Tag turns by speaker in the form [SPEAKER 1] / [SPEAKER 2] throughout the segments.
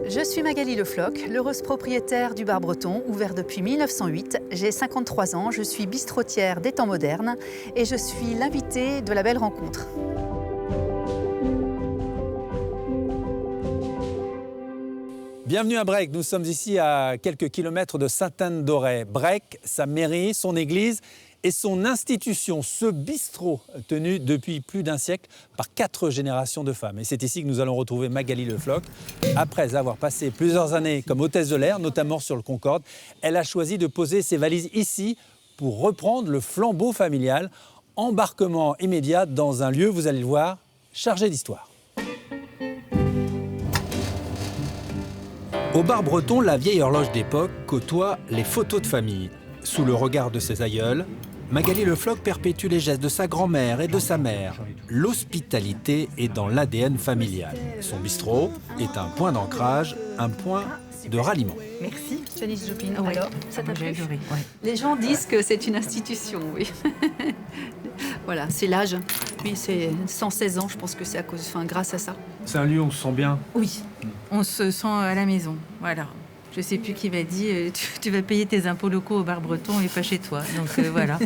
[SPEAKER 1] Je suis Magali Le Floch, l'heureuse propriétaire du Bar Breton, ouvert depuis 1908. J'ai 53 ans, je suis bistrotière des temps modernes et je suis l'invitée de la belle rencontre.
[SPEAKER 2] Bienvenue à Brech, nous sommes ici à quelques kilomètres de Sainte-Anne-d'Auray. Brech, sa mairie, son église et son institution, ce bistrot tenu depuis plus d'un siècle par 4 générations de femmes. Et c'est ici que nous allons retrouver Magali Le Floch. Après avoir passé plusieurs années comme hôtesse de l'air, notamment sur le Concorde, elle a choisi de poser ses valises ici pour reprendre le flambeau familial. Embarquement immédiat dans un lieu, vous allez le voir, chargé d'histoire. Au bar breton, la vieille horloge d'époque côtoie les photos de famille. Sous le regard de ses aïeuls, Magali Le Floch perpétue les gestes de sa grand-mère et de sa mère. L'hospitalité est dans l'ADN familial. Son bistrot est un point d'ancrage, un point de ralliement.
[SPEAKER 1] Merci, Janis Joplin.
[SPEAKER 3] Ouais.
[SPEAKER 1] Alors, ça t'a plu ?
[SPEAKER 3] adoré. Ouais.
[SPEAKER 1] Les gens disent que c'est une institution, oui. Voilà, c'est l'âge. Oui, c'est 116 ans, je pense que c'est grâce à ça.
[SPEAKER 2] C'est un lieu où on se sent bien.
[SPEAKER 1] Oui.
[SPEAKER 3] On se sent à la maison, voilà. Je sais plus qui m'a dit tu vas payer tes impôts locaux au bar breton et pas chez toi. Donc voilà.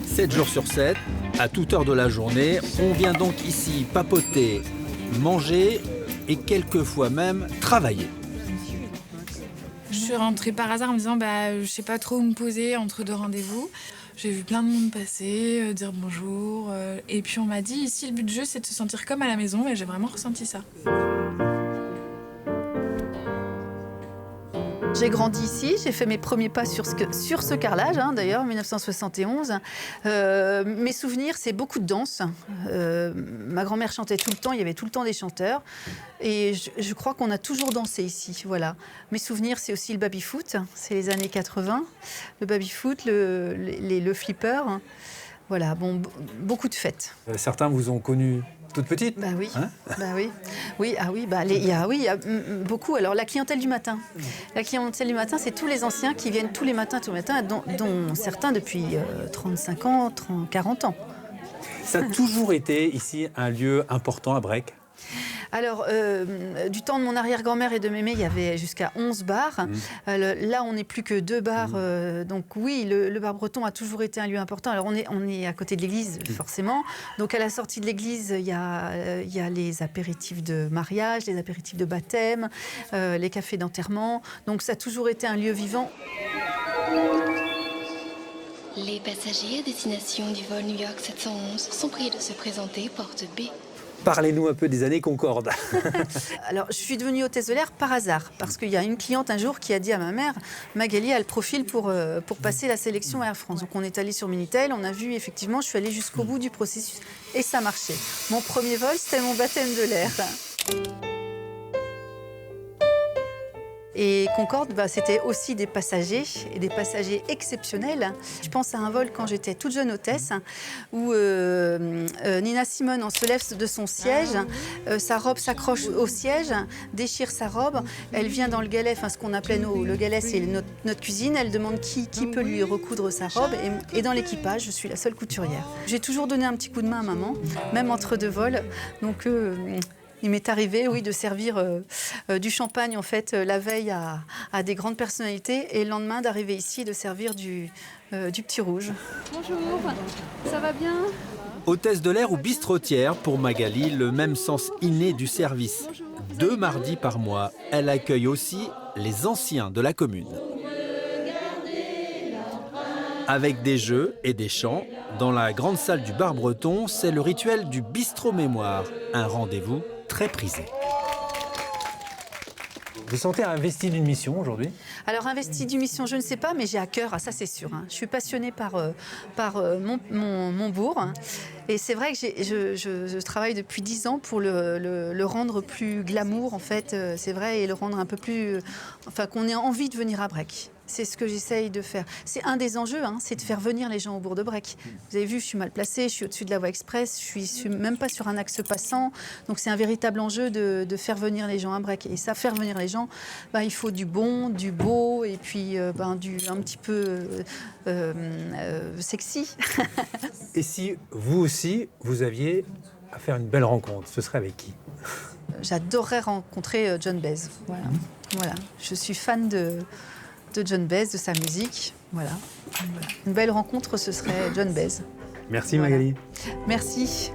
[SPEAKER 2] 7 jours sur 7, à toute heure de la journée, on vient donc ici papoter, manger et quelquefois même travailler.
[SPEAKER 4] Je suis rentrée par hasard en me disant je sais pas trop où me poser entre deux rendez-vous. J'ai vu plein de monde passer, dire bonjour. Et puis on m'a dit ici le but du jeu c'est de se sentir comme à la maison et j'ai vraiment ressenti ça.
[SPEAKER 1] J'ai grandi ici, j'ai fait mes premiers pas sur ce carrelage, d'ailleurs, en 1971. Mes souvenirs, c'est beaucoup de danse. Ma grand-mère chantait tout le temps, il y avait tout le temps des chanteurs. Et je crois qu'on a toujours dansé ici, voilà. Mes souvenirs, c'est aussi le baby-foot, c'est les années 80. Le baby-foot, le flipper, voilà, bon, beaucoup de fêtes.
[SPEAKER 2] Certains vous ont connu toute petite.
[SPEAKER 1] Bah oui,
[SPEAKER 2] Hein?
[SPEAKER 1] bah oui, oui, ah oui, il y a beaucoup. Alors la clientèle du matin, c'est tous les anciens qui viennent tous les matins, dont certains depuis 35 ans, 40 ans.
[SPEAKER 2] Ça a toujours été ici un lieu important à Brech.
[SPEAKER 1] Alors, du temps de mon arrière-grand-mère et de mémé, il y avait jusqu'à 11 bars. Là, on n'est plus que 2 bars. Donc oui, le bar breton a toujours été un lieu important. Alors, on est à côté de l'église, forcément. Donc, à la sortie de l'église, il y a les apéritifs de mariage, les apéritifs de baptême, les cafés d'enterrement. Donc, ça a toujours été un lieu vivant.
[SPEAKER 5] Les passagers à destination du vol New York 711 sont priés de se présenter porte B.
[SPEAKER 2] Parlez-nous un peu des années Concorde.
[SPEAKER 1] Alors, je suis devenue hôtesse de l'air par hasard, parce qu'il y a une cliente un jour qui a dit à ma mère, Magali a le profil pour passer la sélection Air France. Donc, on est allé sur Minitel, on a vu, effectivement, je suis allée jusqu'au bout du processus, et ça marchait. Mon premier vol, c'était mon baptême de l'air. Et Concorde, c'était aussi des passagers, et des passagers exceptionnels. Je pense à un vol quand j'étais toute jeune hôtesse, où Nina Simone se lève de son siège, sa robe s'accroche au siège, déchire sa robe, elle vient dans le galet, ce qu'on appelait le galet, c'est notre cuisine, elle demande qui peut lui recoudre sa robe, et dans l'équipage, je suis la seule couturière. J'ai toujours donné un petit coup de main à maman, même entre 2 vols, donc... il m'est arrivé, oui, de servir du champagne, en fait, la veille à des grandes personnalités et le lendemain d'arriver ici et de servir du petit rouge.
[SPEAKER 6] Bonjour, ça va bien ?
[SPEAKER 2] Hôtesse de l'air ou bistrotière, pour Magali, le même sens inné du service. 2 mardis par mois, elle accueille aussi les anciens de la commune. Avec des jeux et des chants, dans la grande salle du bar breton, c'est le rituel du bistrot mémoire, un rendez-vous très prisé. Vous sentez investi d'une mission aujourd'hui ?
[SPEAKER 1] Alors, investi d'une mission, je ne sais pas, mais j'ai à cœur, ça c'est sûr. Je suis passionnée par mon bourg. Et c'est vrai que je travaille depuis 10 ans pour le rendre plus glamour, en fait, c'est vrai, et le rendre un peu plus... qu'on ait envie de venir à Brech. C'est ce que j'essaye de faire. C'est un des enjeux, c'est de faire venir les gens au bourg de Brech. Vous avez vu, je suis mal placée, je suis au-dessus de la voie express, je suis même pas sur un axe passant. Donc c'est un véritable enjeu de faire venir les gens à Brech. Et ça, faire venir les gens, il faut du bon, du beau, et puis un petit peu sexy.
[SPEAKER 2] Et si vous aussi, vous aviez à faire une belle rencontre, ce serait avec qui ?
[SPEAKER 1] j'adorerais rencontrer John Baez. Voilà. Voilà. Je suis fan de John Baez, de sa musique. Voilà. Une belle rencontre, ce serait John Baez.
[SPEAKER 2] Merci
[SPEAKER 1] Voilà.
[SPEAKER 2] Magali.
[SPEAKER 1] Merci.